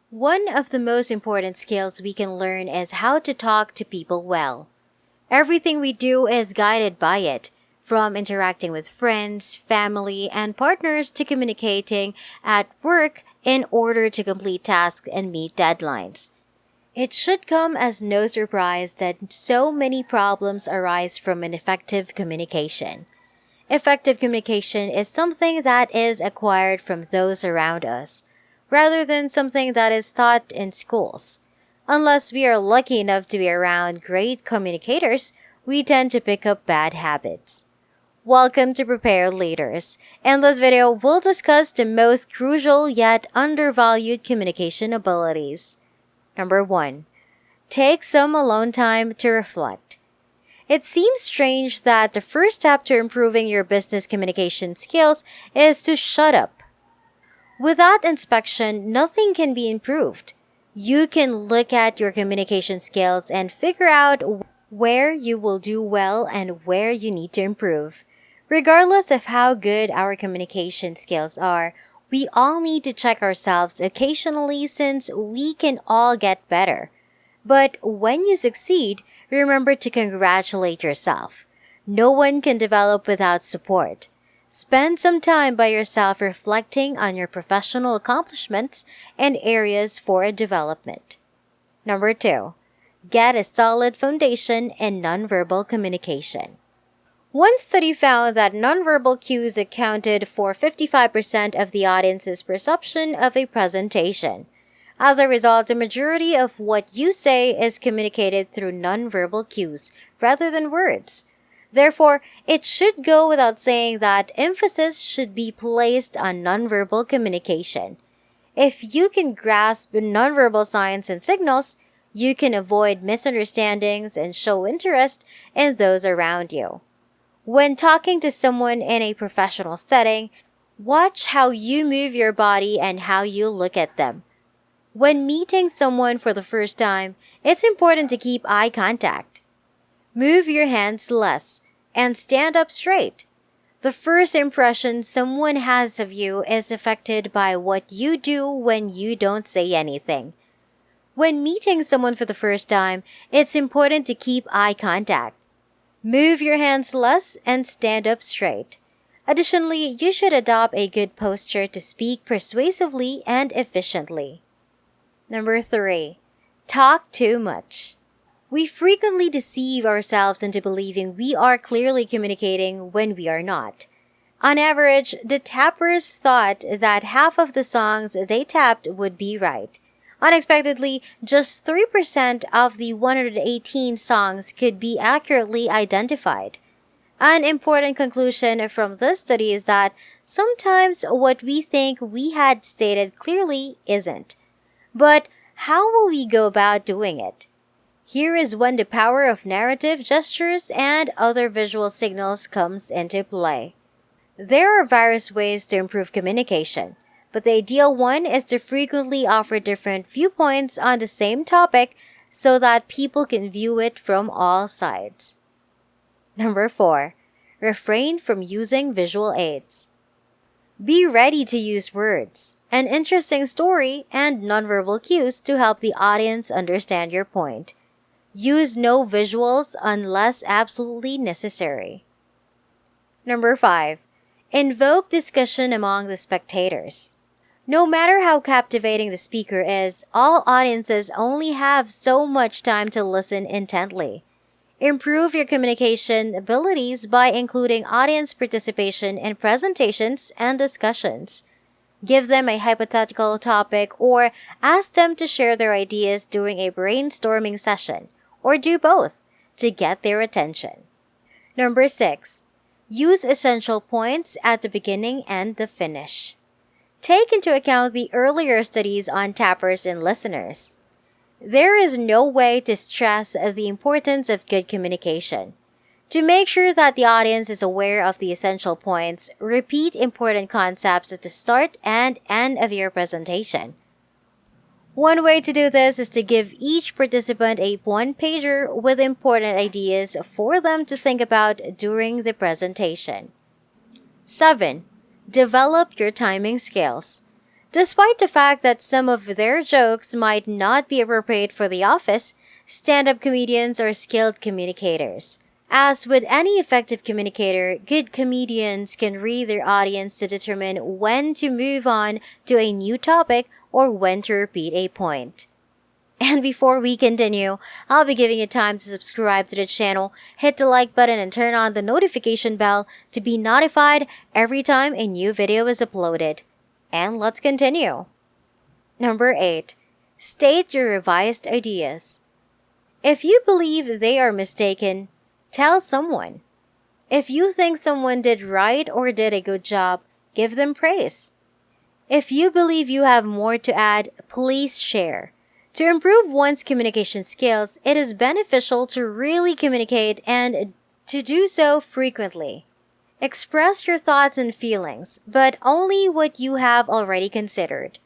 One of the most important skills we can learn is how to talk to people well. Everything we do is guided by it, from interacting with friends, family, and partners to communicating at work in order to complete tasks and meet deadlines. It should come as no surprise that so many problems arise from ineffective communication. Effective communication is something that is acquired from those around us, rather than something that is taught in schools. Unless we are lucky enough to be around great communicators, we tend to pick up bad habits. Welcome to Prepared Leaders. In this video, we'll discuss the most crucial yet undervalued communication abilities. Number 1. Take some alone time to reflect. It seems strange that the first step to improving your business communication skills is to shut up. Without inspection, nothing can be improved. You can look at your communication skills and figure out where you will do well and where you need to improve. Regardless of how good our communication skills are, we all need to check ourselves occasionally since we can all get better. But when you succeed, remember to congratulate yourself. No one can develop without support. Spend some time by yourself reflecting on your professional accomplishments and areas for development. Number 2. Get a solid foundation in nonverbal communication. One study found that nonverbal cues accounted for 55% of the audience's perception of a presentation. As a result, the majority of what you say is communicated through nonverbal cues rather than words. Therefore, it should go without saying that emphasis should be placed on nonverbal communication. If you can grasp nonverbal signs and signals, you can avoid misunderstandings and show interest in those around you. When talking to someone in a professional setting, watch how you move your body and how you look at them. When meeting someone for the first time, it's important to keep eye contact. Move your hands less and stand up straight. The first impression someone has of you is affected by what you do when you don't say anything. When meeting someone for the first time, it's important to keep eye contact. Move your hands less and stand up straight. Additionally, you should adopt a good posture to speak persuasively and efficiently. Number 3. Talk too much. We frequently deceive ourselves into believing we are clearly communicating when we are not. On average, the tappers thought that half of the songs they tapped would be right. Unexpectedly, just 3% of the 118 songs could be accurately identified. An important conclusion from this study is that sometimes what we think we had stated clearly isn't. But how will we go about doing it? Here is when the power of narrative gestures and other visual signals comes into play. There are various ways to improve communication, but the ideal one is to frequently offer different viewpoints on the same topic so that people can view it from all sides. Number 4. Refrain from using visual aids. Be ready to use words, an interesting story, and nonverbal cues to help the audience understand your point. Use no visuals unless absolutely necessary. Number 5. Invoke discussion among the spectators. No matter how captivating the speaker is, all audiences only have so much time to listen intently. Improve your communication abilities by including audience participation in presentations and discussions. Give them a hypothetical topic or ask them to share their ideas during a brainstorming session, or do both to get their attention. Number 6. Use essential points at the beginning and the finish. Take into account the earlier studies on tappers and listeners. There is no way to stress the importance of good communication. To make sure that the audience is aware of the essential points, repeat important concepts at the start and end of your presentation. One way to do this is to give each participant a one-pager with important ideas for them to think about during the presentation. 7. Develop your timing skills. Despite the fact that some of their jokes might not be appropriate for the office, stand-up comedians are skilled communicators. As with any effective communicator, good comedians can read their audience to determine when to move on to a new topic or when to repeat a point. And before we continue, I'll be giving you time to subscribe to the channel, hit the like button, and turn on the notification bell to be notified every time a new video is uploaded. And let's continue. Number 8. State your revised ideas. If you believe they are mistaken, tell someone. If you think someone did right or did a good job, give them praise. If you believe you have more to add, please share. To improve one's communication skills, it is beneficial to really communicate and to do so frequently. Express your thoughts and feelings, but only what you have already considered.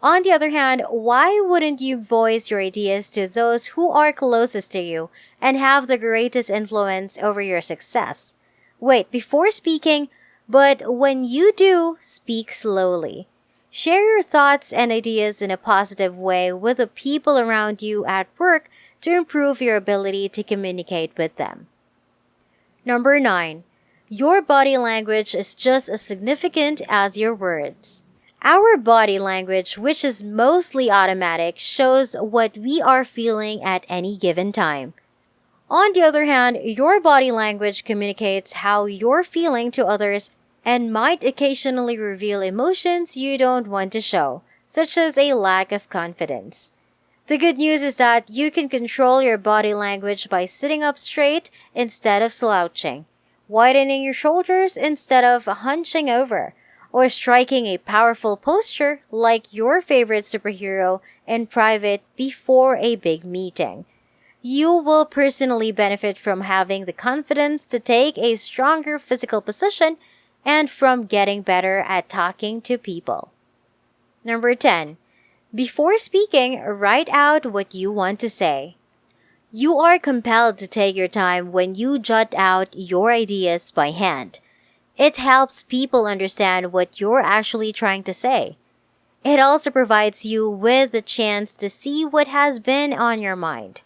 On the other hand, why wouldn't you voice your ideas to those who are closest to you and have the greatest influence over your success? Wait before speaking, but when you do, speak slowly. Share your thoughts and ideas in a positive way with the people around you at work to improve your ability to communicate with them. Number 9. Your body language is just as significant as your words. Our body language, which is mostly automatic, shows what we are feeling at any given time. On the other hand, your body language communicates how you're feeling to others and might occasionally reveal emotions you don't want to show, such as a lack of confidence. The good news is that you can control your body language by sitting up straight instead of slouching, widening your shoulders instead of hunching over, or striking a powerful posture like your favorite superhero in private before a big meeting. You will personally benefit from having the confidence to take a stronger physical position and from getting better at talking to people. Number 10. Before speaking, write out what you want to say. You are compelled to take your time when you jot out your ideas by hand. It helps people understand what you're actually trying to say. It also provides you with the chance to see what has been on your mind.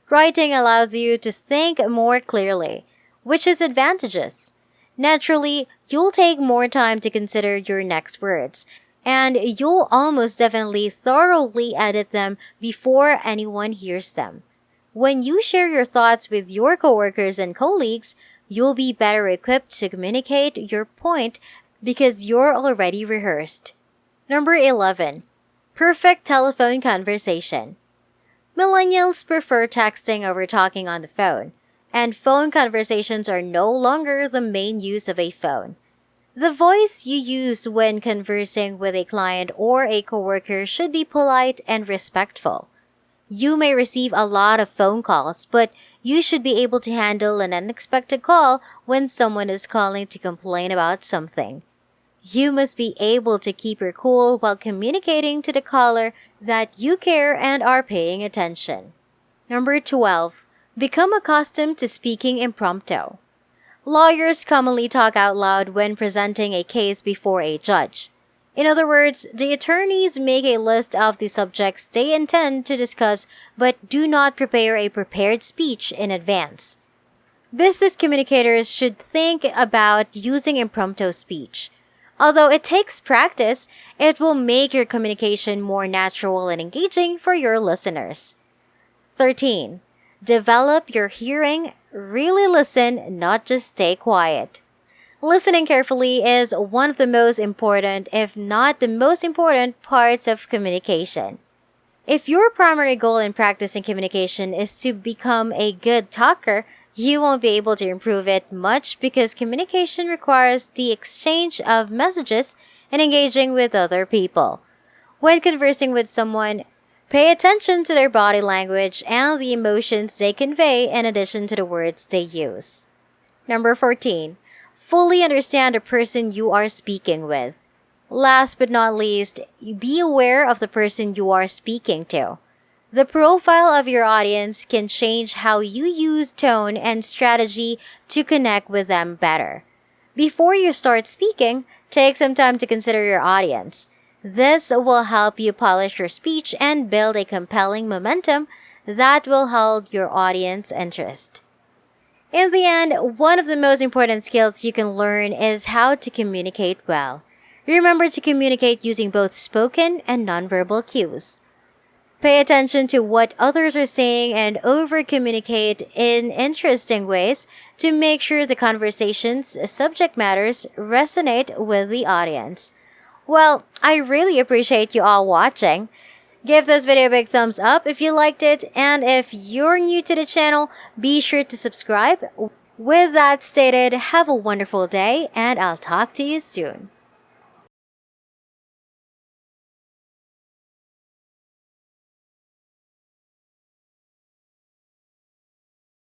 Writing allows you to think more clearly, which is advantageous. Naturally, you'll take more time to consider your next words, and you'll almost definitely thoroughly edit them before anyone hears them. When you share your thoughts with your coworkers and colleagues, you'll be better equipped to communicate your point because you're already rehearsed. Number 11. Perfect telephone conversation. Millennials prefer texting over talking on the phone, and phone conversations are no longer the main use of a phone. The voice you use when conversing with a client or a coworker should be polite and respectful. You may receive a lot of phone calls, but you should be able to handle an unexpected call when someone is calling to complain about something. You must be able to keep your cool while communicating to the caller that you care and are paying attention. Number 12. Become accustomed to speaking impromptu. Lawyers commonly talk out loud when presenting a case before a judge. In other words, the attorneys make a list of the subjects they intend to discuss but do not prepare a prepared speech in advance. Business communicators should think about using impromptu speech. Although it takes practice, it will make your communication more natural and engaging for your listeners. 13. Develop your hearing. Really listen, not just stay quiet. Listening carefully is one of the most important, if not the most important, parts of communication. If your primary goal in practicing communication is to become a good talker, you won't be able to improve it much because communication requires the exchange of messages and engaging with other people. When conversing with someone, pay attention to their body language and the emotions they convey in addition to the words they use. Number 14. Fully understand the person you are speaking with. Last but not least, be aware of the person you are speaking to. The profile of your audience can change how you use tone and strategy to connect with them better. Before you start speaking, take some time to consider your audience. This will help you polish your speech and build a compelling momentum that will hold your audience interest. In the end, one of the most important skills you can learn is how to communicate well. Remember to communicate using both spoken and nonverbal cues. Pay attention to what others are saying and over-communicate in interesting ways to make sure the conversation's subject matters resonate with the audience. Well, I really appreciate you all watching. Give this video a big thumbs up if you liked it, and if you're new to the channel, be sure to subscribe. With that stated, have a wonderful day, and I'll talk to you soon.